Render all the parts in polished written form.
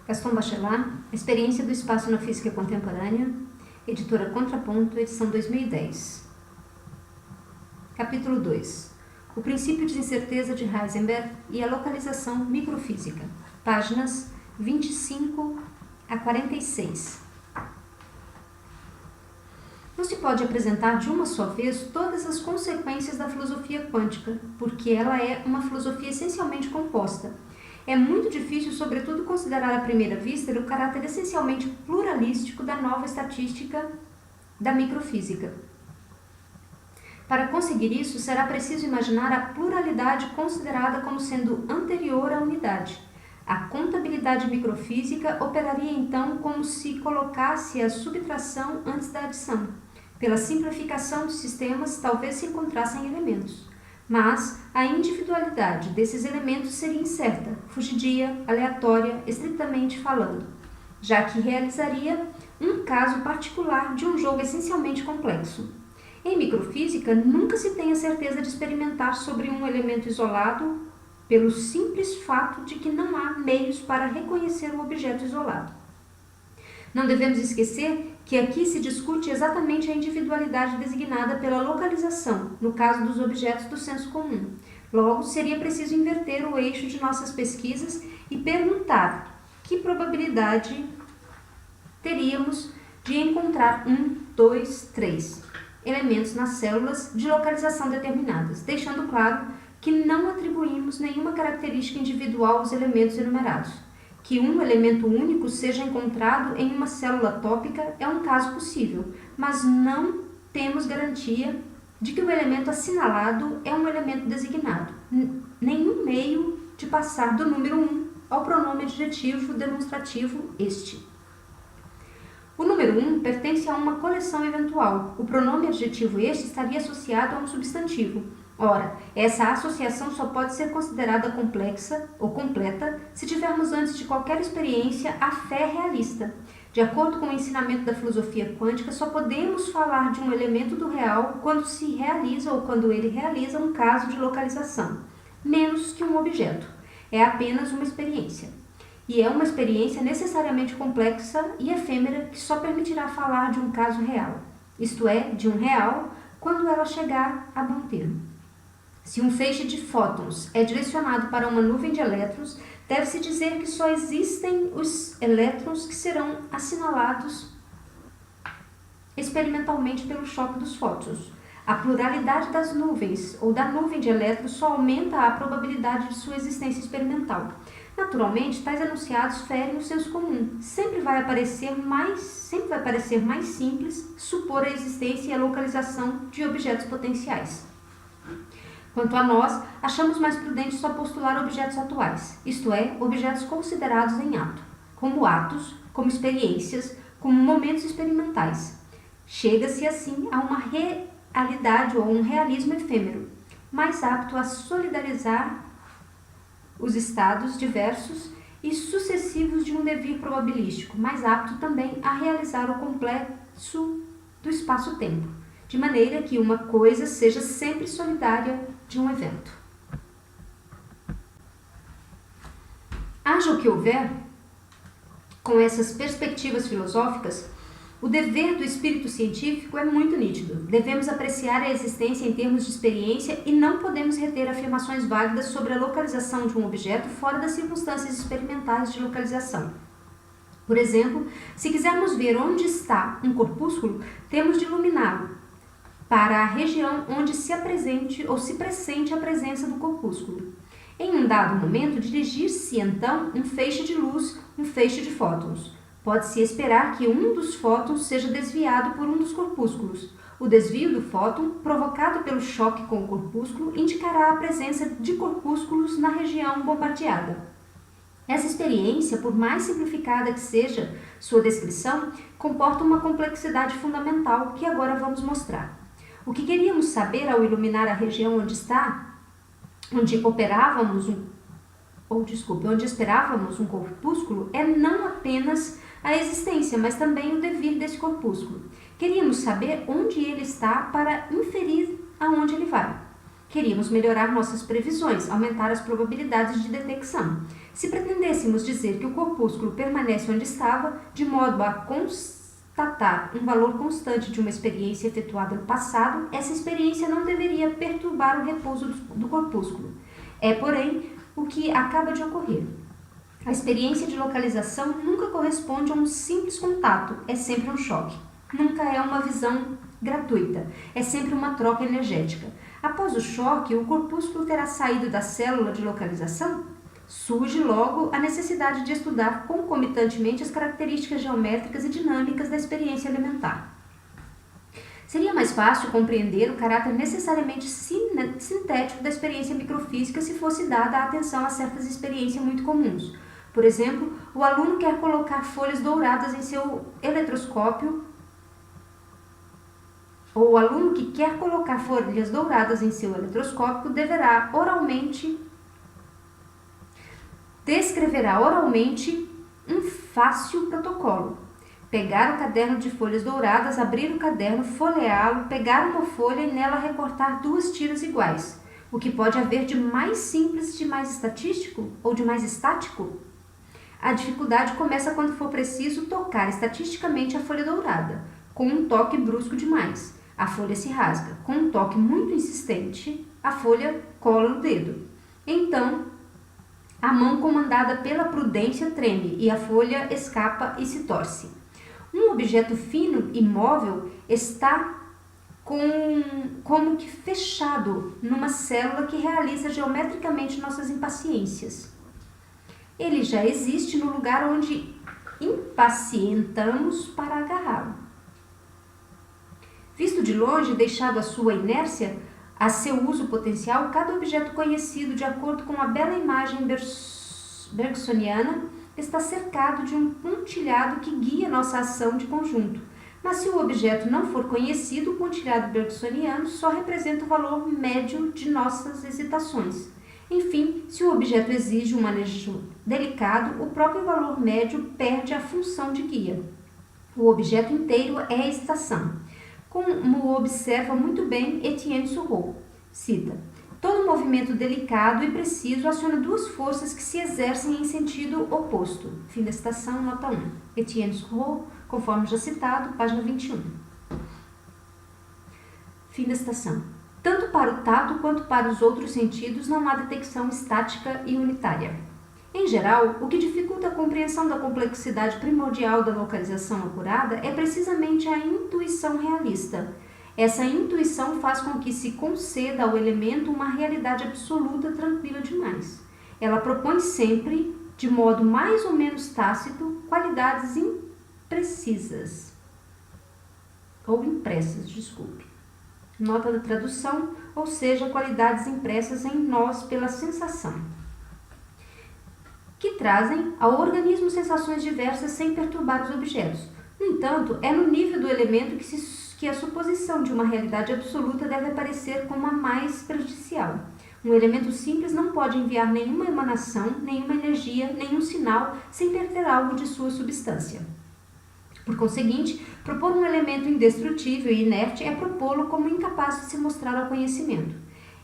Gaston Bachelard, Experiência do Espaço na Física Contemporânea, editora Contraponto, edição 2010. Capítulo 2. O princípio de incerteza de Heisenberg e a localização microfísica. Páginas 25 a 46. Não se pode apresentar de uma só vez todas as consequências da filosofia quântica, porque ela é uma filosofia essencialmente composta. É muito difícil, sobretudo, considerar à primeira vista o caráter essencialmente pluralístico da nova estatística da microfísica. Para conseguir isso, será preciso imaginar a pluralidade considerada como sendo anterior à unidade. A contabilidade microfísica operaria então como se colocasse a subtração antes da adição. Pela simplificação dos sistemas, talvez se encontrassem elementos. Mas a individualidade desses elementos seria incerta, fugidia, aleatória, estritamente falando, já que realizaria um caso particular de um jogo essencialmente complexo. Em microfísica, nunca se tem a certeza de experimentar sobre um elemento isolado pelo simples fato de que não há meios para reconhecer o objeto isolado. Não devemos esquecer que aqui se discute exatamente a individualidade designada pela localização, no caso dos objetos do senso comum. Logo, seria preciso inverter o eixo de nossas pesquisas e perguntar que probabilidade teríamos de encontrar 1, 2, 3 elementos nas células de localização determinadas, deixando claro que não atribuímos nenhuma característica individual aos elementos enumerados. Que um elemento único seja encontrado em uma célula tópica é um caso possível, mas não temos garantia de que o elemento assinalado é um elemento designado. Nenhum meio de passar do número 1 ao pronome adjetivo demonstrativo este. O número 1 pertence a uma coleção eventual. O pronome adjetivo este estaria associado a um substantivo. Ora, essa associação só pode ser considerada complexa ou completa se tivermos antes de qualquer experiência a fé realista. De acordo com o ensinamento da filosofia quântica, só podemos falar de um elemento do real quando se realiza ou quando ele realiza um caso de localização, menos que um objeto. É apenas uma experiência. E é uma experiência necessariamente complexa e efêmera que só permitirá falar de um caso real, isto é, de um real, quando ela chegar a bom termo. Se um feixe de fótons é direcionado para uma nuvem de elétrons, deve-se dizer que só existem os elétrons que serão assinalados experimentalmente pelo choque dos fótons. A pluralidade das nuvens ou da nuvem de elétrons só aumenta a probabilidade de sua existência experimental. Naturalmente, tais enunciados ferem o senso comum. Sempre vai parecer mais simples supor a existência e a localização de objetos potenciais. Quanto a nós, achamos mais prudente só postular objetos atuais, isto é, objetos considerados em ato, como atos, como experiências, como momentos experimentais. Chega-se assim a uma realidade ou um realismo efêmero, mais apto a solidarizar os estados diversos e sucessivos de um devir probabilístico, mais apto também a realizar o complexo do espaço-tempo, de maneira que uma coisa seja sempre solidária de um evento. Haja o que houver, com essas perspectivas filosóficas, o dever do espírito científico é muito nítido. Devemos apreciar a existência em termos de experiência e não podemos reter afirmações válidas sobre a localização de um objeto fora das circunstâncias experimentais de localização. Por exemplo, se quisermos ver onde está um corpúsculo, temos de iluminá-lo para a região onde se apresente ou se pressente a presença do corpúsculo. Em um dado momento, dirigir-se então um feixe de luz, um feixe de fótons. Pode-se esperar que um dos fótons seja desviado por um dos corpúsculos. O desvio do fóton, provocado pelo choque com o corpúsculo, indicará a presença de corpúsculos na região bombardeada. Essa experiência, por mais simplificada que seja sua descrição, comporta uma complexidade fundamental que agora vamos mostrar. O que queríamos saber ao iluminar a região onde esperávamos um corpúsculo é não apenas a existência, mas também o devir desse corpúsculo. Queríamos saber onde ele está para inferir aonde ele vai. Queríamos melhorar nossas previsões, aumentar as probabilidades de detecção. Se pretendêssemos dizer que o corpúsculo permanece onde estava, de modo a constatar um valor constante de uma experiência efetuada no passado, essa experiência não deveria perturbar o repouso do corpúsculo. É, porém, o que acaba de ocorrer. A experiência de localização nunca corresponde a um simples contato, é sempre um choque. Nunca é uma visão gratuita, é sempre uma troca energética. Após o choque, o corpúsculo terá saído da célula de localização? Surge logo a necessidade de estudar concomitantemente as características geométricas e dinâmicas da experiência elementar. Seria mais fácil compreender o caráter necessariamente sintético da experiência microfísica se fosse dada a atenção a certas experiências muito comuns. Por exemplo, o aluno quer colocar folhas douradas em seu eletroscópio, ou o aluno que quer colocar folhas douradas em seu eletroscópio descreverá oralmente um fácil protocolo. Pegar o caderno de folhas douradas, abrir o caderno, folheá-lo, pegar uma folha e nela recortar 2 tiras iguais. O que pode haver de mais simples, de mais estatístico ou de mais estático? A dificuldade começa quando for preciso tocar estatisticamente a folha dourada. Com um toque brusco demais, a folha se rasga. Com um toque muito insistente, a folha cola no dedo. Então, a mão comandada pela prudência treme e a folha escapa e se torce. Um objeto fino e móvel está como que fechado numa célula que realiza geometricamente nossas impaciências. Ele já existe no lugar onde impacientamos para agarrá-lo. Visto de longe, deixado à sua inércia, a seu uso potencial, cada objeto conhecido de acordo com a bela imagem bergsoniana está cercado de um pontilhado que guia nossa ação de conjunto. Mas se o objeto não for conhecido, o pontilhado bergsoniano só representa o valor médio de nossas hesitações. Enfim, se o objeto exige um manejo delicado, o próprio valor médio perde a função de guia. O objeto inteiro é a hesitação. Como observa muito bem Etienne Souroux, cita: todo movimento delicado e preciso aciona 2 forças que se exercem em sentido oposto. Fim da citação, nota 1. Etienne Souroux, conforme já citado, página 21. Fim da citação. Tanto para o tato quanto para os outros sentidos não há detecção estática e unitária. Em geral, o que dificulta a compreensão da complexidade primordial da localização apurada é precisamente a intuição realista. Essa intuição faz com que se conceda ao elemento uma realidade absoluta tranquila demais. Ela propõe sempre, de modo mais ou menos tácito, qualidades impressas. Nota da tradução, ou seja, qualidades impressas em nós pela sensação, que trazem ao organismo sensações diversas sem perturbar os objetos. No entanto, é no nível do elemento que a suposição de uma realidade absoluta deve aparecer como a mais prejudicial. Um elemento simples não pode enviar nenhuma emanação, nenhuma energia, nenhum sinal, sem perder algo de sua substância. Por conseguinte, propor um elemento indestrutível e inerte é propô-lo como incapaz de se mostrar ao conhecimento.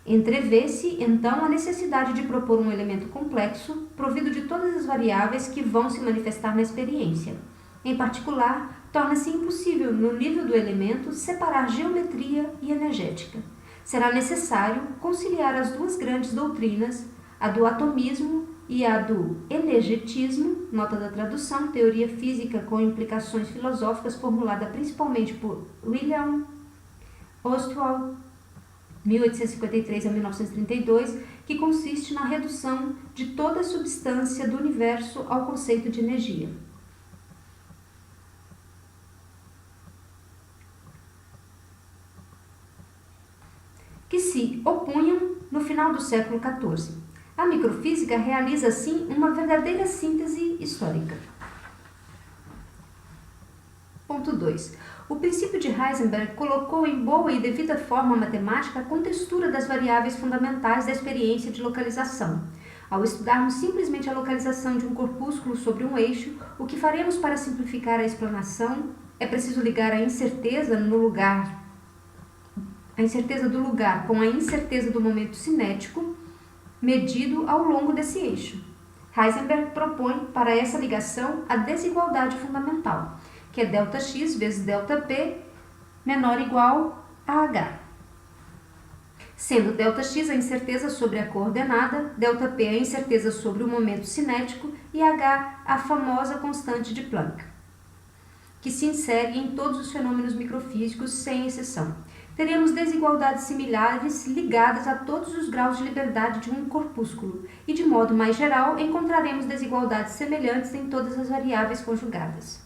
Entrevê-se, então, a necessidade de propor um elemento complexo, provido de todas as variáveis que vão se manifestar na experiência. Em particular, torna-se impossível, no nível do elemento, separar geometria e energética. Será necessário conciliar as 2 grandes doutrinas, a do atomismo e a do energetismo, nota da tradução, teoria física com implicações filosóficas formulada principalmente por William Ostwald, 1853 a 1932, que consiste na redução de toda a substância do universo ao conceito de energia. Que se opunham no final do século XIV. A microfísica realiza, assim, uma verdadeira síntese histórica. Ponto 2. O princípio de Heisenberg colocou em boa e devida forma matemática a contextura das variáveis fundamentais da experiência de localização. Ao estudarmos simplesmente a localização de um corpúsculo sobre um eixo, o que faremos para simplificar a explanação é preciso ligar a incerteza no lugar a incerteza do lugar com a incerteza do momento cinético medido ao longo desse eixo. Heisenberg propõe para essa ligação a desigualdade fundamental, que é ΔX vezes ΔP menor ou igual a H. Sendo ΔX a incerteza sobre a coordenada, ΔP a incerteza sobre o momento cinético e H a famosa constante de Planck, que se insere em todos os fenômenos microfísicos sem exceção. Teremos desigualdades similares ligadas a todos os graus de liberdade de um corpúsculo e, de modo mais geral, encontraremos desigualdades semelhantes em todas as variáveis conjugadas.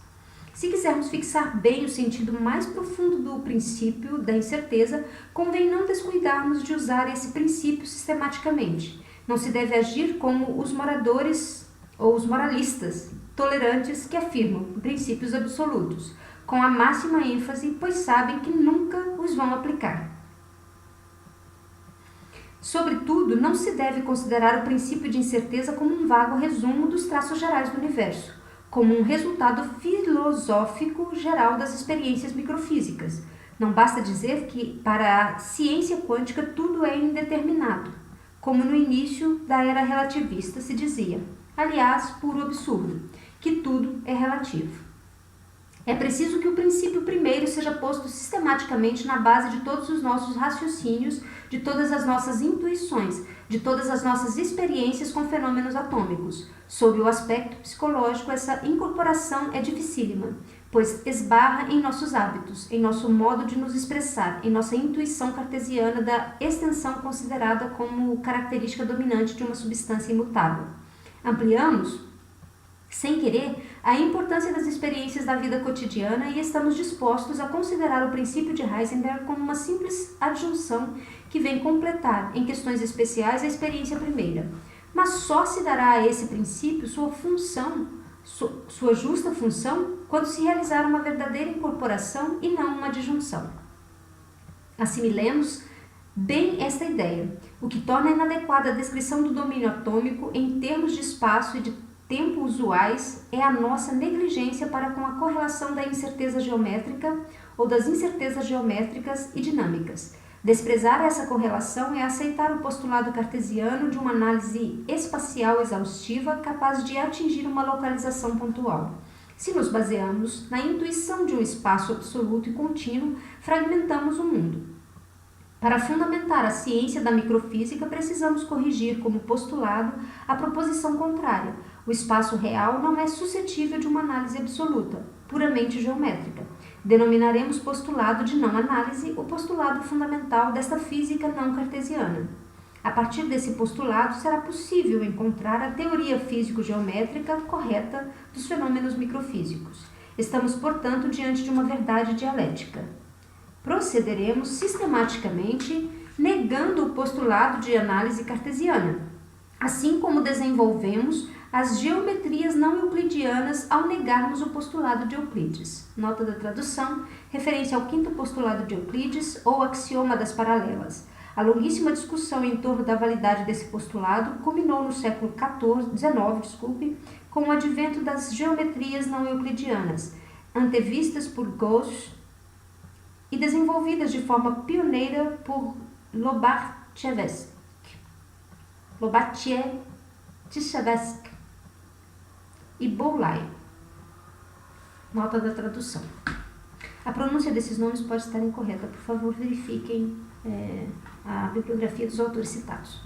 Se quisermos fixar bem o sentido mais profundo do princípio da incerteza, convém não descuidarmos de usar esse princípio sistematicamente. Não se deve agir como os moradores ou os moralistas tolerantes que afirmam princípios absolutos, com a máxima ênfase, pois sabem que nunca os vão aplicar. Sobretudo, não se deve considerar o princípio de incerteza como um vago resumo dos traços gerais do universo, como um resultado filosófico geral das experiências microfísicas. Não basta dizer que, para a ciência quântica, tudo é indeterminado, como no início da era relativista se dizia, aliás, puro absurdo, que tudo é relativo. É preciso que o princípio primeiro seja posto sistematicamente na base de todos os nossos raciocínios, de todas as nossas intuições, de todas as nossas experiências com fenômenos atômicos. Sob o aspecto psicológico, essa incorporação é dificílima, pois esbarra em nossos hábitos, em nosso modo de nos expressar, em nossa intuição cartesiana da extensão considerada como característica dominante de uma substância imutável. Ampliamos, sem querer, a importância das experiências da vida cotidiana e estamos dispostos a considerar o princípio de Heisenberg como uma simples adjunção que vem completar, em questões especiais, a experiência primeira. Mas só se dará a esse princípio sua justa função, quando se realizar uma verdadeira incorporação e não uma adjunção. Assimilemos bem esta ideia, o que torna inadequada a descrição do domínio atômico em termos de espaço e de tempo usuais é a nossa negligência para com a correlação da incerteza geométrica ou das incertezas geométricas e dinâmicas. Desprezar essa correlação é aceitar o postulado cartesiano de uma análise espacial exaustiva capaz de atingir uma localização pontual. Se nos baseamos na intuição de um espaço absoluto e contínuo, fragmentamos o mundo. Para fundamentar a ciência da microfísica, precisamos corrigir como postulado a proposição contrária. O espaço real não é suscetível de uma análise absoluta, puramente geométrica. Denominaremos postulado de não análise o postulado fundamental desta física não cartesiana. A partir desse postulado, será possível encontrar a teoria físico-geométrica correta dos fenômenos microfísicos. Estamos, portanto, diante de uma verdade dialética. Procederemos sistematicamente negando o postulado de análise cartesiana, assim como desenvolvemos as geometrias não euclidianas ao negarmos o postulado de Euclides. Nota da tradução, referência ao quinto postulado de Euclides ou axioma das paralelas. A longuíssima discussão em torno da validade desse postulado culminou no século XIX, com o advento das geometrias não euclidianas, antevistas por Gauss e desenvolvidas de forma pioneira por Lobachevsky e Boolay. Nota da tradução. A pronúncia desses nomes pode estar incorreta. Por favor, verifiquem a bibliografia dos autores citados.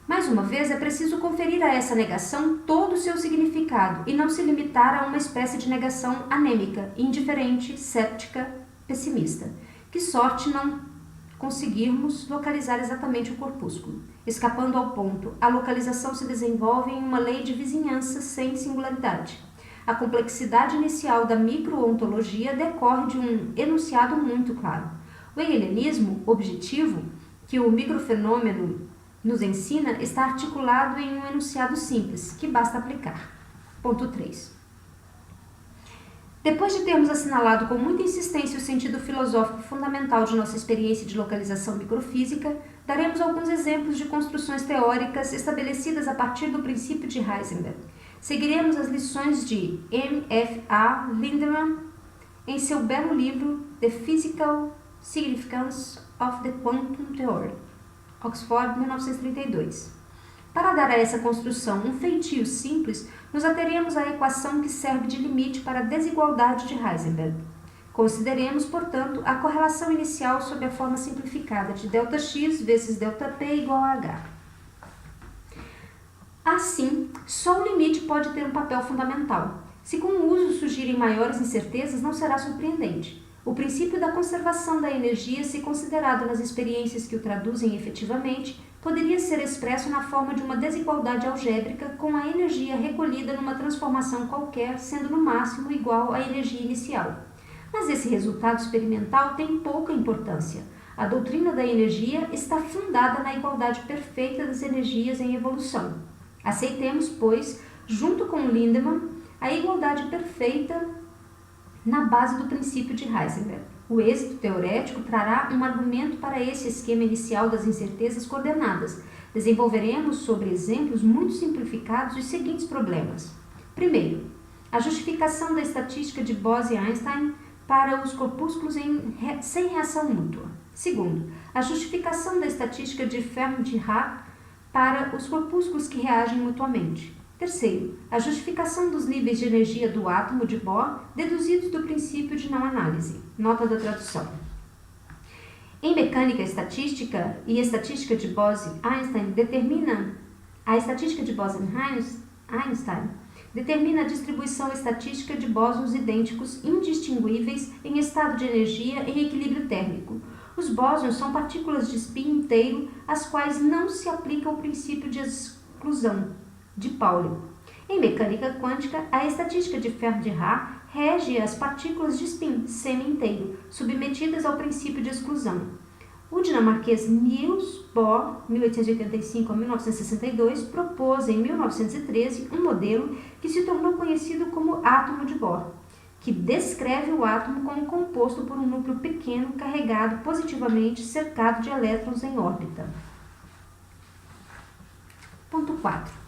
Mais uma vez, é preciso conferir a essa negação todo o seu significado e não se limitar a uma espécie de negação anêmica, indiferente, céptica, pessimista. Que sorte não conseguirmos localizar exatamente o corpúsculo. Escapando ao ponto, a localização se desenvolve em uma lei de vizinhança sem singularidade. A complexidade inicial da microontologia decorre de um enunciado muito claro. O hegelianismo objetivo, que o microfenômeno nos ensina, está articulado em um enunciado simples, que basta aplicar. Ponto 3. Depois de termos assinalado com muita insistência o sentido filosófico fundamental de nossa experiência de localização microfísica, daremos alguns exemplos de construções teóricas estabelecidas a partir do princípio de Heisenberg. Seguiremos as lições de M. F. A. Lindemann em seu belo livro The Physical Significance of the Quantum Theory, Oxford, 1932. Para dar a essa construção um feitio simples, nos ateremos à equação que serve de limite para a desigualdade de Heisenberg. Consideremos, portanto, a correlação inicial sob a forma simplificada de ΔX vezes ΔP igual a H. Assim, só o limite pode ter um papel fundamental. Se com o uso surgirem maiores incertezas, não será surpreendente. O princípio da conservação da energia, se considerado nas experiências que o traduzem efetivamente, poderia ser expresso na forma de uma desigualdade algébrica com a energia recolhida numa transformação qualquer sendo no máximo igual à energia inicial. Mas esse resultado experimental tem pouca importância. A doutrina da energia está fundada na igualdade perfeita das energias em evolução. Aceitemos, pois, junto com Lindemann, a igualdade perfeita na base do princípio de Heisenberg. O êxito teorético trará um argumento para esse esquema inicial das incertezas coordenadas. Desenvolveremos sobre exemplos muito simplificados os seguintes problemas. Primeiro, a justificação da estatística de Bose-Einstein para os corpúsculos sem reação mútua. Segundo, a justificação da estatística de Fermi-Dirac para os corpúsculos que reagem mutuamente. Terceiro, a justificação dos níveis de energia do átomo de Bohr deduzidos do princípio de não análise. Nota da tradução. Em mecânica estatística e estatística de Bose-Einstein a estatística de Bose-Einstein determina a distribuição estatística de bósons idênticos indistinguíveis em estado de energia em equilíbrio térmico. Os bósons são partículas de spin inteiro às quais não se aplica o princípio de exclusão de Pauli. Em mecânica quântica, a estatística de Fermi-Dirac rege as partículas de spin semi-inteiro, submetidas ao princípio de exclusão. O dinamarquês Niels Bohr, 1885 a 1962, propôs em 1913 um modelo que se tornou conhecido como átomo de Bohr, que descreve o átomo como composto por um núcleo pequeno carregado positivamente cercado de elétrons em órbita. Ponto 4.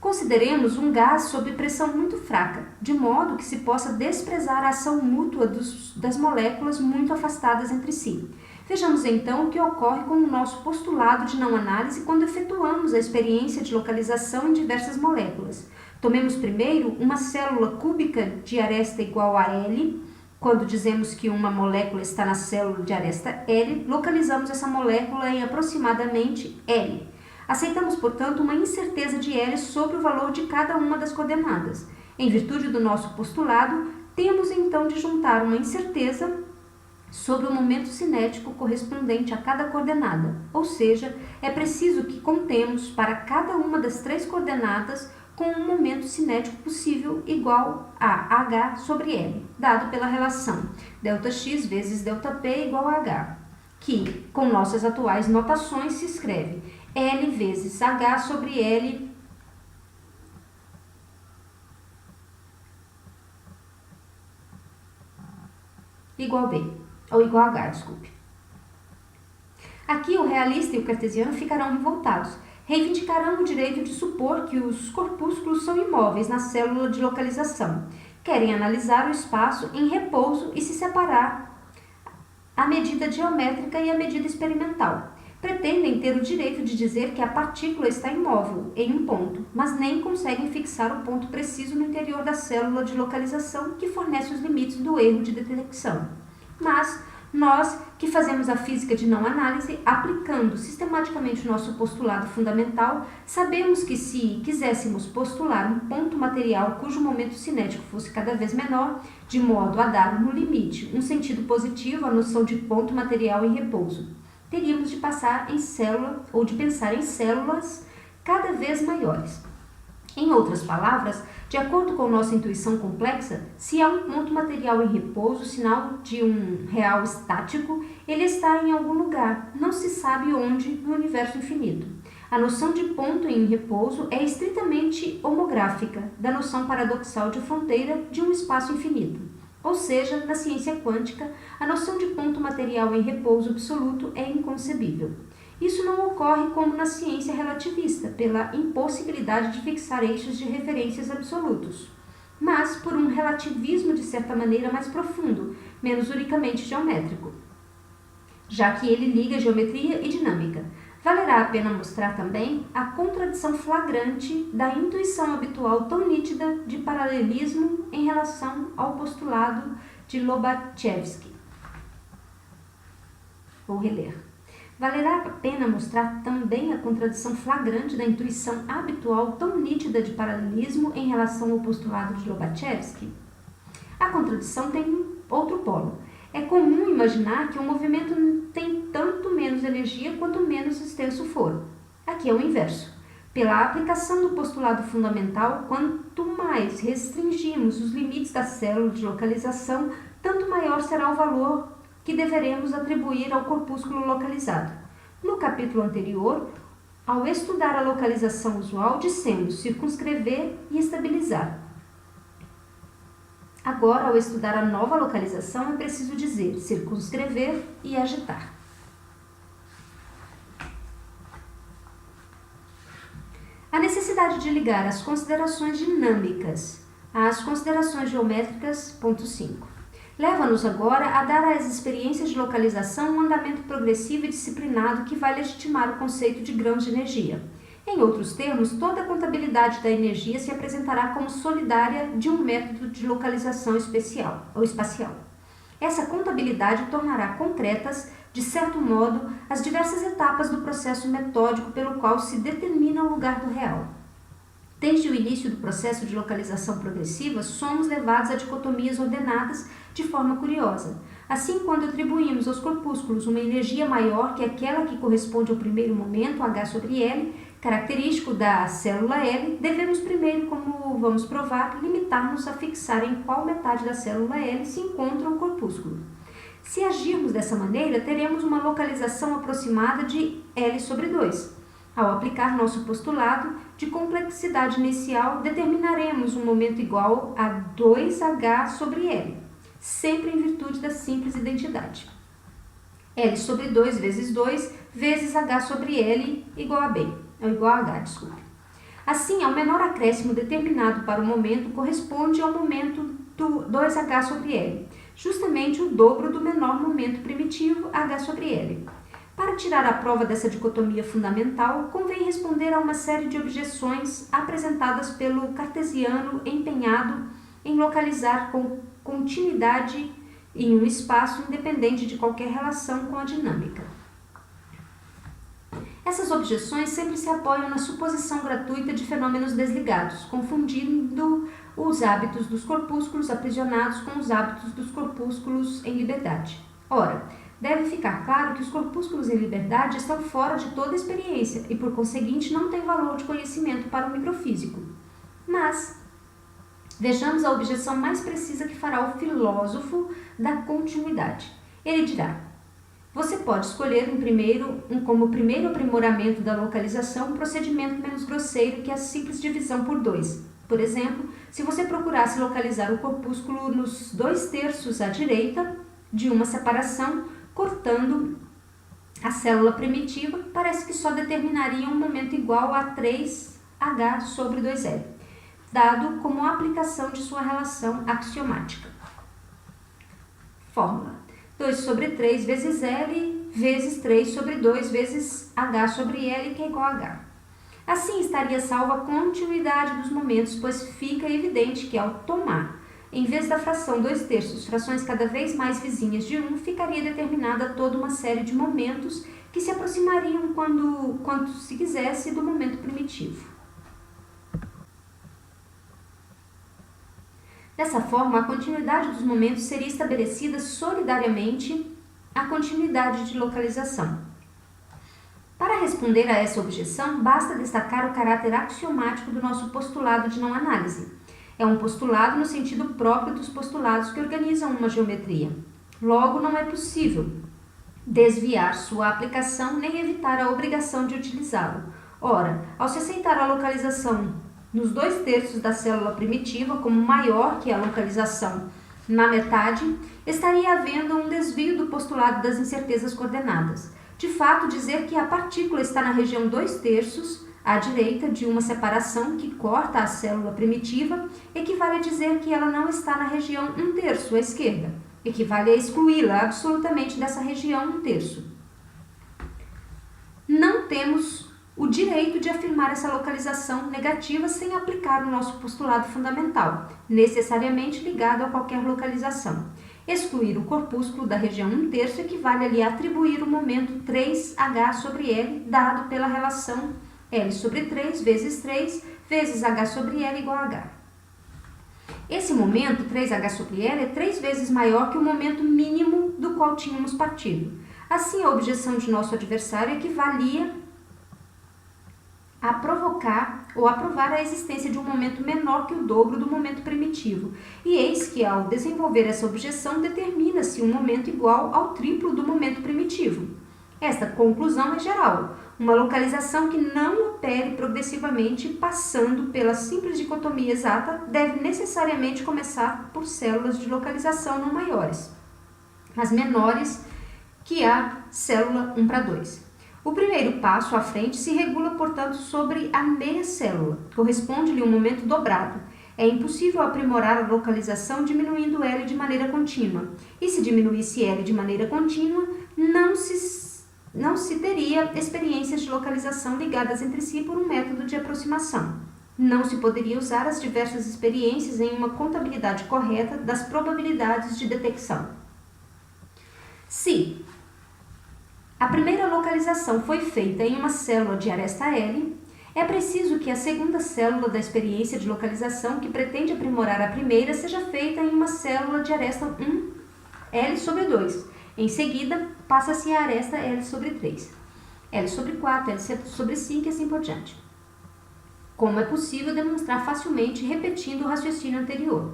Consideremos um gás sob pressão muito fraca, de modo que se possa desprezar a ação mútua das moléculas muito afastadas entre si. Vejamos então o que ocorre com o nosso postulado de não análise quando efetuamos a experiência de localização em diversas moléculas. Tomemos primeiro uma célula cúbica de aresta igual a L. Quando dizemos que uma molécula está na célula de aresta L, localizamos essa molécula em aproximadamente L. Aceitamos, portanto, uma incerteza de L sobre o valor de cada uma das coordenadas. Em virtude do nosso postulado, temos então de juntar uma incerteza sobre o momento cinético correspondente a cada coordenada, ou seja, é preciso que contemos para cada uma das três coordenadas com um momento cinético possível igual a H sobre L, dado pela relação ΔX vezes ΔP igual a H, que, com nossas atuais notações, se escreve L vezes H sobre L igual B, ou igual a H, desculpe. Aqui o realista e o cartesiano ficarão revoltados. Reivindicarão o direito de supor que os corpúsculos são imóveis na célula de localização. Querem analisar o espaço em repouso e se separar a medida geométrica e a medida experimental. Pretendem ter o direito de dizer que a partícula está imóvel em um ponto, mas nem conseguem fixar o ponto preciso no interior da célula de localização que fornece os limites do erro de detecção. Mas nós, que fazemos a física de não análise, aplicando sistematicamente o nosso postulado fundamental, sabemos que se quiséssemos postular um ponto material cujo momento cinético fosse cada vez menor, de modo a dar no limite um sentido positivo à noção de ponto material em repouso, teríamos de passar em célula ou de pensar em células cada vez maiores. Em outras palavras, de acordo com nossa intuição complexa, se há um ponto material em repouso, sinal de um real estático, ele está em algum lugar, não se sabe onde, no universo infinito. A noção de ponto em repouso é estritamente homográfica da noção paradoxal de fronteira de um espaço infinito. Ou seja, na ciência quântica, a noção de ponto material em repouso absoluto é inconcebível. Isso não ocorre como na ciência relativista, pela impossibilidade de fixar eixos de referências absolutos. mas por um relativismo de certa maneira mais profundo, menos unicamente geométrico, já que ele liga geometria e dinâmica. Valerá a pena mostrar também a contradição flagrante da intuição habitual tão nítida de paralelismo em relação ao postulado de Lobachevsky. Vou reler. Valerá a pena mostrar também a contradição flagrante da intuição habitual tão nítida de paralelismo em relação ao postulado de Lobachevsky? A contradição tem outro polo. É comum imaginar que um movimento tem tanto menos energia quanto menos extenso for. Aqui é o inverso. Pela aplicação do postulado fundamental, quanto mais restringimos os limites da célula de localização, tanto maior será o valor que deveremos atribuir ao corpúsculo localizado. No capítulo anterior, ao estudar a localização usual, dissemos circunscrever e estabilizar. Agora, ao estudar a nova localização, é preciso dizer circunscrever e agitar. A necessidade de ligar as considerações dinâmicas às considerações geométricas, ponto 5. Leva-nos agora a dar às experiências de localização um andamento progressivo e disciplinado que vai legitimar o conceito de grãos de energia. Em outros termos, toda a contabilidade da energia se apresentará como solidária de um método de localização especial ou espacial. Essa contabilidade tornará concretas, de certo modo, as diversas etapas do processo metódico pelo qual se determina o lugar do real. Desde o início do processo de localização progressiva, somos levados a dicotomias ordenadas de forma curiosa. Assim, quando atribuímos aos corpúsculos uma energia maior que aquela que corresponde ao primeiro momento, H sobre L, característico da célula L, devemos primeiro, como vamos provar, limitar-nos a fixar em qual metade da célula L se encontra o corpúsculo. Se agirmos dessa maneira, teremos uma localização aproximada de L sobre 2. Ao aplicar nosso postulado de complexidade inicial, determinaremos um momento igual a 2H sobre L, sempre em virtude da simples identidade. L sobre 2 vezes 2 vezes H sobre L igual a H. Assim, ao menor acréscimo determinado para o momento corresponde ao momento do 2H sobre L, justamente o dobro do menor momento primitivo H sobre L. Para tirar a prova dessa dicotomia fundamental, convém responder a uma série de objeções apresentadas pelo cartesiano empenhado em localizar com continuidade em um espaço independente de qualquer relação com a dinâmica. Essas objeções sempre se apoiam na suposição gratuita de fenômenos desligados, confundindo os hábitos dos corpúsculos aprisionados com os hábitos dos corpúsculos em liberdade. Ora, deve ficar claro que os corpúsculos em liberdade estão fora de toda experiência e, por conseguinte, não têm valor de conhecimento para o microfísico. Mas vejamos a objeção mais precisa que fará o filósofo da continuidade. Ele dirá: você pode escolher como primeiro aprimoramento da localização um procedimento menos grosseiro que a simples divisão por 2. Por exemplo, se você procurasse localizar o corpúsculo nos 2/3 à direita de uma separação, cortando a célula primitiva, parece que só determinaria um momento igual a 3H sobre 2L, dado como aplicação de sua relação axiomática. Fórmula: 2 sobre 3 vezes L vezes 3 sobre 2 vezes H sobre L, que é igual a H. Assim estaria salva a continuidade dos momentos, pois fica evidente que ao tomar, em vez da fração 2/3, frações cada vez mais vizinhas de 1, ficaria determinada toda uma série de momentos que se aproximariam quanto se quisesse do momento primitivo. Dessa forma, a continuidade dos momentos seria estabelecida solidariamente à continuidade de localização. Para responder a essa objeção, basta destacar o caráter axiomático do nosso postulado de não análise. É um postulado no sentido próprio dos postulados que organizam uma geometria. Logo, não é possível desviar sua aplicação nem evitar a obrigação de utilizá-lo. Ora, ao se aceitar a localização nos 2/3 da célula primitiva como maior que a localização na metade, estaria havendo um desvio do postulado das incertezas coordenadas. De fato, dizer que a partícula está na região 2/3 À direita de uma separação que corta a célula primitiva, equivale a dizer que ela não está na região 1/3 à esquerda. Equivale a excluí-la absolutamente dessa região 1/3. Não temos o direito de afirmar essa localização negativa sem aplicar o nosso postulado fundamental, necessariamente ligado a qualquer localização. Excluir o corpúsculo da região 1/3 equivale a atribuir o momento 3H sobre L dado pela relação L sobre 3 vezes 3 vezes H sobre L igual a H. Esse momento, 3H sobre L, é 3 vezes maior que o momento mínimo do qual tínhamos partido. Assim, a objeção de nosso adversário equivalia a provocar ou a provar a existência de um momento menor que o dobro do momento primitivo. E eis que, ao desenvolver essa objeção, determina-se um momento igual ao triplo do momento primitivo. Esta conclusão é geral. Uma localização que não opere progressivamente passando pela simples dicotomia exata deve necessariamente começar por células de localização não maiores, as menores que a célula 1/2. O primeiro passo à frente se regula, portanto, sobre a meia célula. Corresponde-lhe um momento dobrado. É impossível aprimorar a localização diminuindo L de maneira contínua. E se diminuísse L de maneira contínua, não se teria experiências de localização ligadas entre si por um método de aproximação. Não se poderia usar as diversas experiências em uma contabilidade correta das probabilidades de detecção. Se a primeira localização foi feita em uma célula de aresta L, é preciso que a segunda célula da experiência de localização que pretende aprimorar a primeira seja feita em uma célula de aresta 1 L sobre 2. Em seguida, passa-se a aresta L sobre 3, L sobre 4, L sobre 5 e assim por diante. Como é possível demonstrar facilmente repetindo o raciocínio anterior.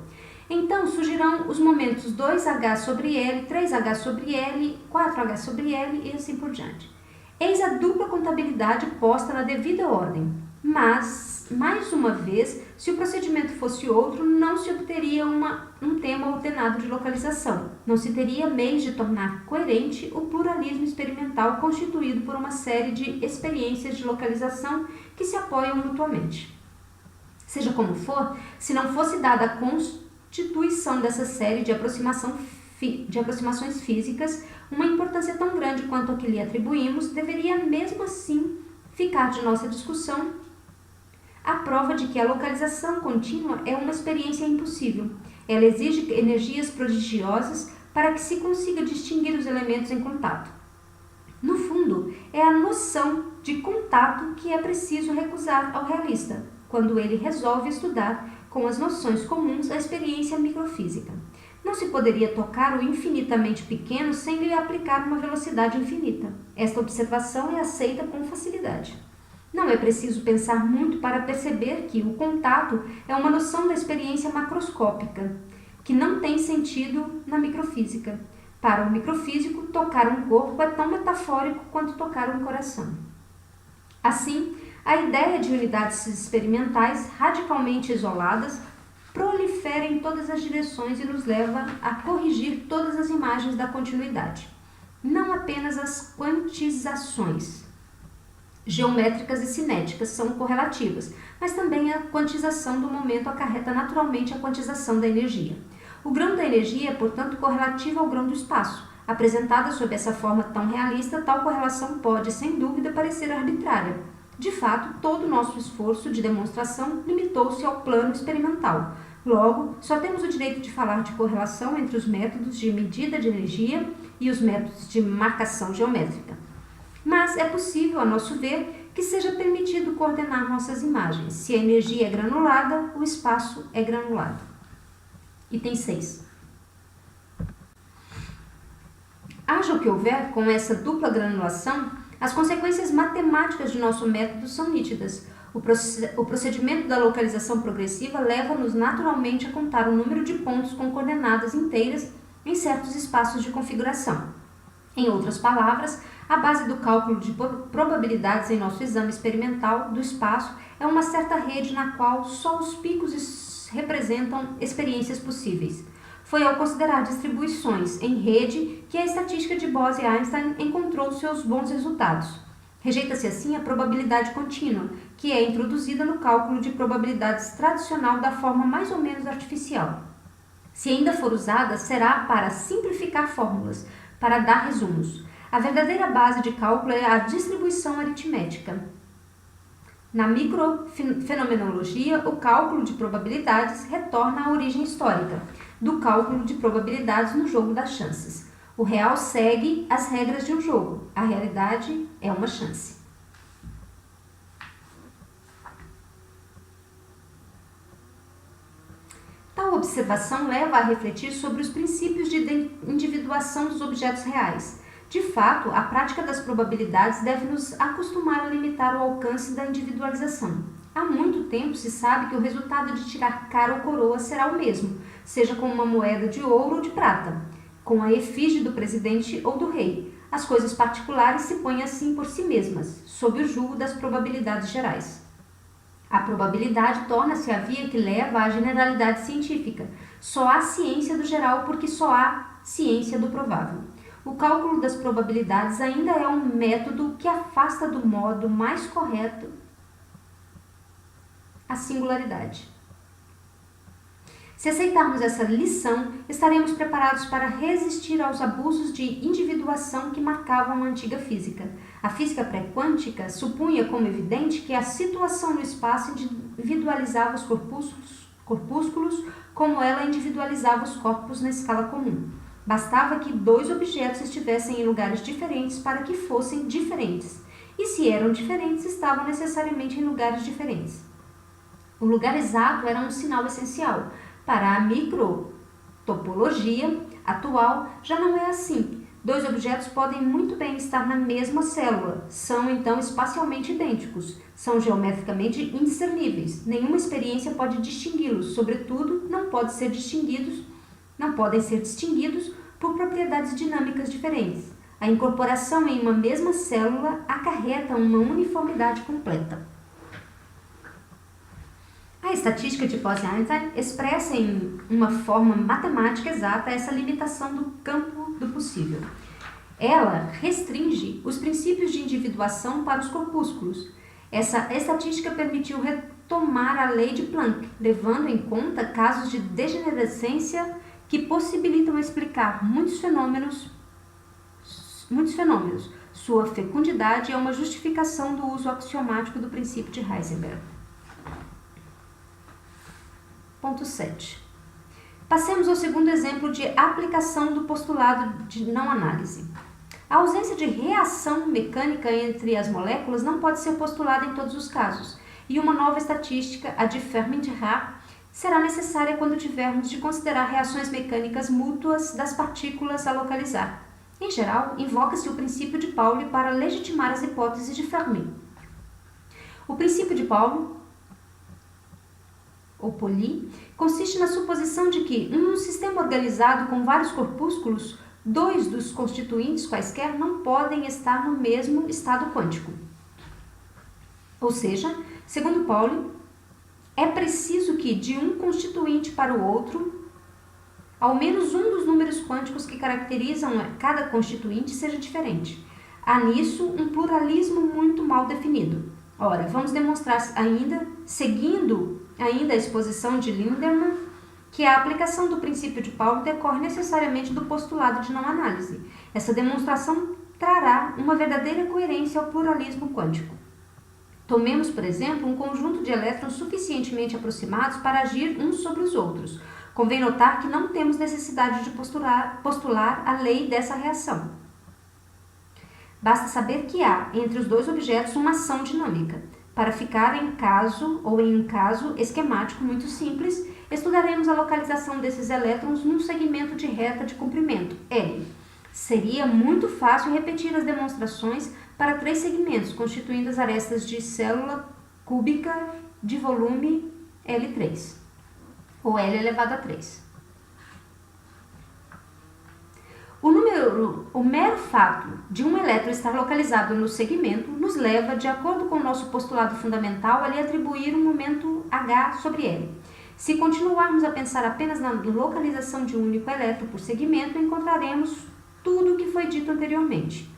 Então, surgirão os momentos 2H sobre L, 3H sobre L, 4H sobre L e assim por diante. Eis a dupla contabilidade posta na devida ordem, mas, mais uma vez, se o procedimento fosse outro, não se obteria um tema ordenado de localização. Não se teria meios de tornar coerente o pluralismo experimental constituído por uma série de experiências de localização que se apoiam mutuamente. Seja como for, se não fosse dada a constituição dessa série de aproximações físicas, uma importância tão grande quanto a que lhe atribuímos, deveria mesmo assim ficar de nossa discussão a prova de que a localização contínua é uma experiência impossível. Ela exige energias prodigiosas para que se consiga distinguir os elementos em contato. No fundo, é a noção de contato que é preciso recusar ao realista, quando ele resolve estudar com as noções comuns a experiência microfísica. Não se poderia tocar o infinitamente pequeno sem lhe aplicar uma velocidade infinita. Esta observação é aceita com facilidade. Não é preciso pensar muito para perceber que o contato é uma noção da experiência macroscópica, que não tem sentido na microfísica. Para o microfísico, tocar um corpo é tão metafórico quanto tocar um coração. Assim, a ideia de unidades experimentais radicalmente isoladas prolifera em todas as direções e nos leva a corrigir todas as imagens da continuidade. Não apenas as quantizações geométricas e cinéticas são correlativas, mas também a quantização do momento acarreta naturalmente a quantização da energia. O grão da energia é, portanto, correlativo ao grão do espaço. Apresentada sob essa forma tão realista, tal correlação pode, sem dúvida, parecer arbitrária. De fato, todo o nosso esforço de demonstração limitou-se ao plano experimental. Logo, só temos o direito de falar de correlação entre os métodos de medida de energia e os métodos de marcação geométrica. Mas é possível, a nosso ver, que seja permitido coordenar nossas imagens. Se a energia é granulada, o espaço é granulado. Item 6. Haja o que houver com essa dupla granulação, as consequências matemáticas de nosso método são nítidas. O procedimento da localização progressiva leva-nos naturalmente a contar o número de pontos com coordenadas inteiras em certos espaços de configuração. Em outras palavras, a base do cálculo de probabilidades em nosso exame experimental do espaço é uma certa rede na qual só os picos representam experiências possíveis. Foi ao considerar distribuições em rede que a estatística de Bose-Einstein encontrou seus bons resultados. Rejeita-se assim a probabilidade contínua, que é introduzida no cálculo de probabilidades tradicional da forma mais ou menos artificial. Se ainda for usada, será para simplificar fórmulas, para dar resumos. A verdadeira base de cálculo é a distribuição aritmética. Na microfenomenologia, o cálculo de probabilidades retorna à origem histórica do cálculo de probabilidades no jogo das chances. O real segue as regras de um jogo. A realidade é uma chance. Tal observação leva a refletir sobre os princípios de individuação dos objetos reais. De fato, a prática das probabilidades deve nos acostumar a limitar o alcance da individualização. Há muito tempo se sabe que o resultado de tirar cara ou coroa será o mesmo, seja com uma moeda de ouro ou de prata, com a efígie do presidente ou do rei. As coisas particulares se põem assim por si mesmas, sob o jugo das probabilidades gerais. A probabilidade torna-se a via que leva à generalidade científica. Só há ciência do geral porque só há ciência do provável. O cálculo das probabilidades ainda é um método que afasta do modo mais correto a singularidade. Se aceitarmos essa lição, estaremos preparados para resistir aos abusos de individuação que marcavam a antiga física. A física pré-quântica supunha como evidente que a situação no espaço individualizava os corpúsculos como ela individualizava os corpos na escala comum. Bastava que dois objetos estivessem em lugares diferentes para que fossem diferentes. E se eram diferentes, estavam necessariamente em lugares diferentes. O lugar exato era um sinal essencial. Para a microtopologia atual, já não é assim. Dois objetos podem muito bem estar na mesma célula, são então espacialmente idênticos, são geometricamente indiscerníveis. Nenhuma experiência pode distingui-los, sobretudo, não podem ser distinguidos por propriedades dinâmicas diferentes. A incorporação em uma mesma célula acarreta uma uniformidade completa. A estatística de Bose-Einstein expressa em uma forma matemática exata essa limitação do campo do possível. Ela restringe os princípios de individuação para os corpúsculos. Essa estatística permitiu retomar a lei de Planck, levando em conta casos de degenerescência que possibilitam explicar muitos fenômenos. Sua fecundidade é uma justificação do uso axiomático do princípio de Heisenberg. Ponto 7. Passemos ao segundo exemplo de aplicação do postulado de não-análise. A ausência de reação mecânica entre as moléculas não pode ser postulada em todos os casos, e uma nova estatística, a de Fermi-Dirac, será necessária quando tivermos de considerar reações mecânicas mútuas das partículas a localizar. Em geral, invoca-se o princípio de Pauli para legitimar as hipóteses de Fermi. O princípio de Pauli ou Pauli, consiste na suposição de que, em um sistema organizado com vários corpúsculos, dois dos constituintes quaisquer não podem estar no mesmo estado quântico. Ou seja, segundo Pauli, é preciso que, de um constituinte para o outro, ao menos um dos números quânticos que caracterizam cada constituinte seja diferente. Há nisso um pluralismo muito mal definido. Ora, vamos demonstrar seguindo a exposição de Lindemann, que a aplicação do princípio de Pauli decorre necessariamente do postulado de não-análise. Essa demonstração trará uma verdadeira coerência ao pluralismo quântico. Tomemos, por exemplo, um conjunto de elétrons suficientemente aproximados para agir uns sobre os outros. Convém notar que não temos necessidade de postular a lei dessa reação. Basta saber que há, entre os dois objetos, uma ação dinâmica. Para ficar em um caso esquemático muito simples, estudaremos a localização desses elétrons num segmento de reta de comprimento, L. Seria muito fácil repetir as demonstrações para 3 segmentos, constituindo as arestas de célula cúbica de volume L3, ou L elevado a 3. O mero fato de um elétron estar localizado no segmento nos leva, de acordo com o nosso postulado fundamental, a lhe atribuir um momento H sobre L. Se continuarmos a pensar apenas na localização de um único elétron por segmento, encontraremos tudo o que foi dito anteriormente.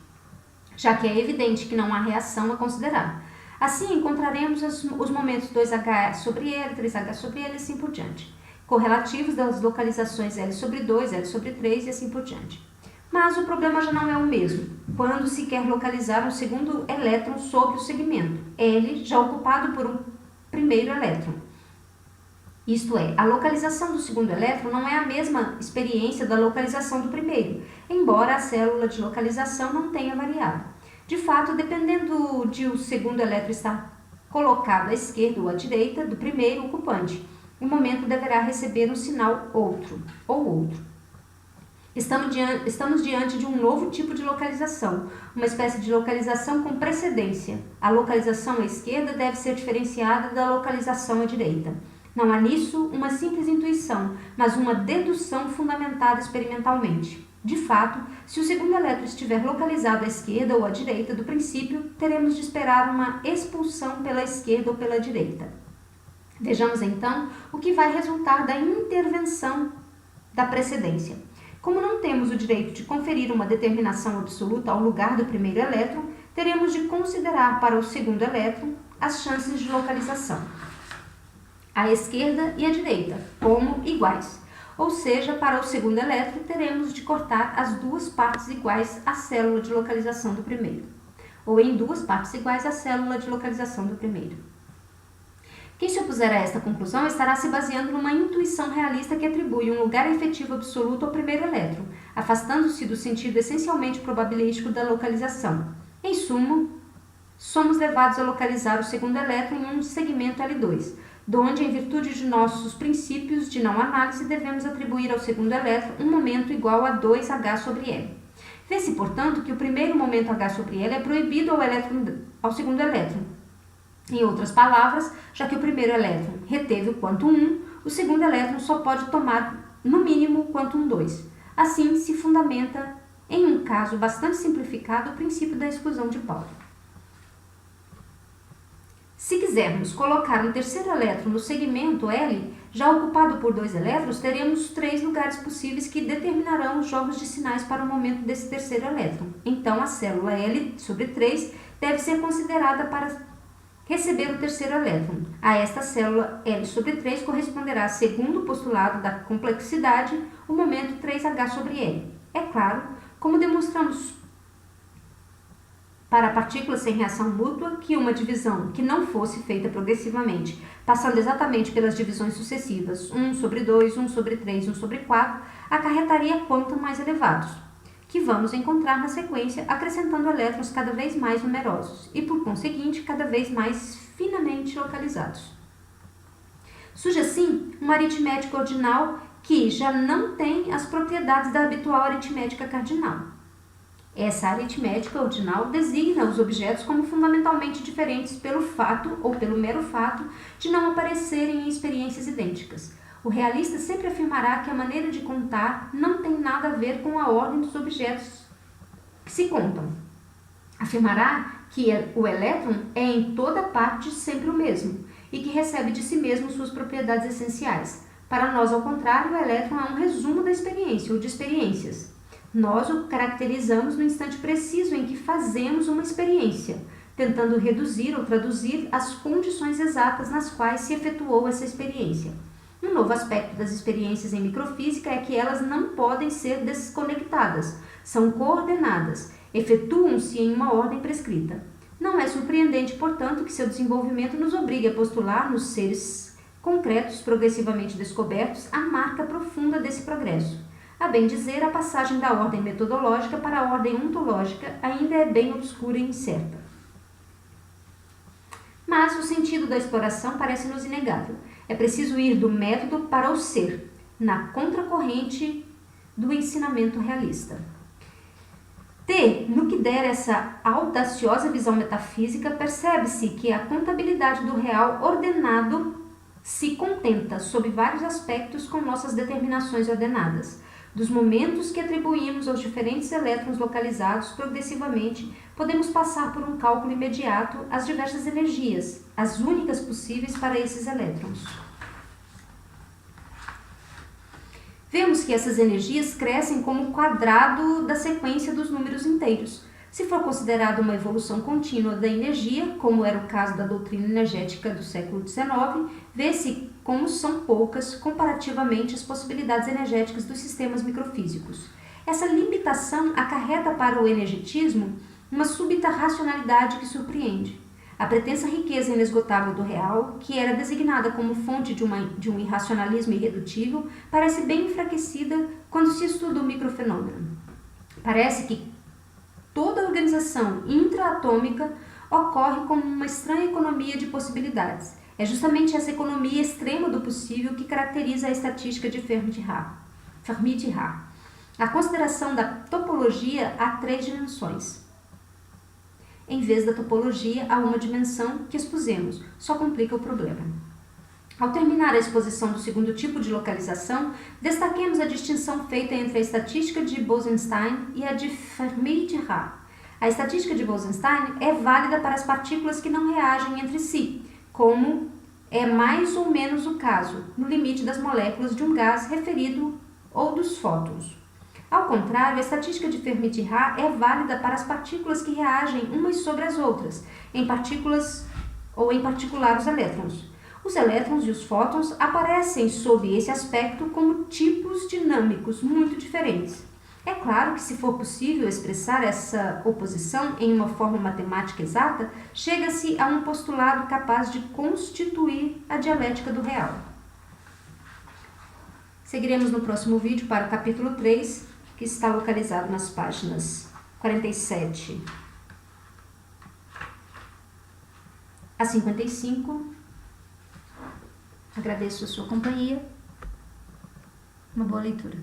já que é evidente que não há reação a considerar. Assim, encontraremos os momentos 2H sobre L, 3H sobre L e assim por diante, correlativos das localizações L sobre 2, L sobre 3 e assim por diante. Mas o problema já não é o mesmo, quando se quer localizar um segundo elétron sobre o segmento, L já ocupado por um primeiro elétron. Isto é, a localização do segundo elétron não é a mesma experiência da localização do primeiro, embora a célula de localização não tenha variado. De fato, dependendo de o segundo elétron estar colocado à esquerda ou à direita do primeiro ocupante, o momento deverá receber um sinal outro ou outro. Estamos diante de um novo tipo de localização, uma espécie de localização com precedência. A localização à esquerda deve ser diferenciada da localização à direita. Não há nisso uma simples intuição, mas uma dedução fundamentada experimentalmente. De fato, se o segundo elétron estiver localizado à esquerda ou à direita do princípio, teremos de esperar uma expulsão pela esquerda ou pela direita. Vejamos então o que vai resultar da intervenção da precedência. Como não temos o direito de conferir uma determinação absoluta ao lugar do primeiro elétron, teremos de considerar para o segundo elétron as chances de localização, à esquerda e à direita, como iguais. Ou seja, para o segundo elétron, teremos de cortar as duas partes iguais à célula de localização do primeiro, ou em duas partes iguais à célula de localização do primeiro. Quem se opuser a esta conclusão estará se baseando numa intuição realista que atribui um lugar efetivo absoluto ao primeiro elétron, afastando-se do sentido essencialmente probabilístico da localização. Em suma, somos levados a localizar o segundo elétron em um segmento L2, donde, em virtude de nossos princípios de não análise, devemos atribuir ao segundo elétron um momento igual a 2H sobre L. Vê-se, portanto, que o primeiro momento H sobre L é proibido ao segundo elétron. Em outras palavras, já que o primeiro elétron reteve o quantum 1, o segundo elétron só pode tomar, no mínimo, o quantum 2. Assim, se fundamenta, em um caso bastante simplificado, o princípio da exclusão de Pauli. Se quisermos colocar um terceiro elétron no segmento L, já ocupado por 2 elétrons, teremos 3 lugares possíveis que determinarão os jogos de sinais para o momento desse terceiro elétron. Então, a célula L sobre 3 deve ser considerada para receber o terceiro elétron. A esta célula L sobre 3 corresponderá, segundo o postulado da complexidade, o momento 3H sobre L. É claro, como demonstramos para partículas sem reação mútua, que uma divisão que não fosse feita progressivamente, passando exatamente pelas divisões sucessivas 1 sobre 2, 1 sobre 3, 1 sobre 4, acarretaria quantum mais elevados, que vamos encontrar na sequência, acrescentando elétrons cada vez mais numerosos e, por conseguinte, cada vez mais finamente localizados. Surge assim uma aritmética ordinal que já não tem as propriedades da habitual aritmética cardinal. Essa aritmética ordinal designa os objetos como fundamentalmente diferentes pelo fato ou pelo mero fato de não aparecerem em experiências idênticas. O realista sempre afirmará que a maneira de contar não tem nada a ver com a ordem dos objetos que se contam. Afirmará que o elétron é em toda parte sempre o mesmo e que recebe de si mesmo suas propriedades essenciais. Para nós, ao contrário, o elétron é um resumo da experiência ou de experiências. Nós o caracterizamos no instante preciso em que fazemos uma experiência, tentando reduzir ou traduzir as condições exatas nas quais se efetuou essa experiência. Um novo aspecto das experiências em microfísica é que elas não podem ser desconectadas, são coordenadas, efetuam-se em uma ordem prescrita. Não é surpreendente, portanto, que seu desenvolvimento nos obrigue a postular nos seres concretos progressivamente descobertos a marca profunda desse progresso. A bem dizer, a passagem da ordem metodológica para a ordem ontológica ainda é bem obscura e incerta. Mas o sentido da exploração parece-nos inegável. É preciso ir do método para o ser, na contracorrente do ensinamento realista. No que der essa audaciosa visão metafísica, percebe-se que a contabilidade do real ordenado se contenta, sob vários aspectos, com nossas determinações ordenadas. Dos momentos que atribuímos aos diferentes elétrons localizados progressivamente, podemos passar por um cálculo imediato as diversas energias, as únicas possíveis para esses elétrons. Vemos que essas energias crescem como o quadrado da sequência dos números inteiros. Se for considerado uma evolução contínua da energia, como era o caso da doutrina energética do século XIX, vê-se como são poucas comparativamente as possibilidades energéticas dos sistemas microfísicos. Essa limitação acarreta para o energetismo uma súbita racionalidade que surpreende. A pretensa riqueza inesgotável do real, que era designada como fonte de um irracionalismo irredutível, parece bem enfraquecida quando se estuda o microfenômeno. Parece que toda a organização intraatômica ocorre como uma estranha economia de possibilidades. É justamente essa economia extrema do possível que caracteriza a estatística de Fermi-Dirac. A consideração da topologia há 3 dimensões. Em vez da topologia, há uma dimensão que expusemos, só complica o problema. Ao terminar a exposição do segundo tipo de localização, destaquemos a distinção feita entre a estatística de Bose-Einstein e a de Fermi-Dirac. A estatística de Bose-Einstein é válida para as partículas que não reagem entre si, como é mais ou menos o caso no limite das moléculas de um gás referido ou dos fótons. Ao contrário, a estatística de Fermi-Dirac é válida para as partículas que reagem umas sobre as outras, em particular os elétrons. Os elétrons e os fótons aparecem sob esse aspecto como tipos dinâmicos muito diferentes. É claro que, se for possível expressar essa oposição em uma forma matemática exata, chega-se a um postulado capaz de constituir a dialética do real. Seguiremos no próximo vídeo para o capítulo 3, que está localizado nas páginas 47 a 55. Agradeço a sua companhia. Uma boa leitura.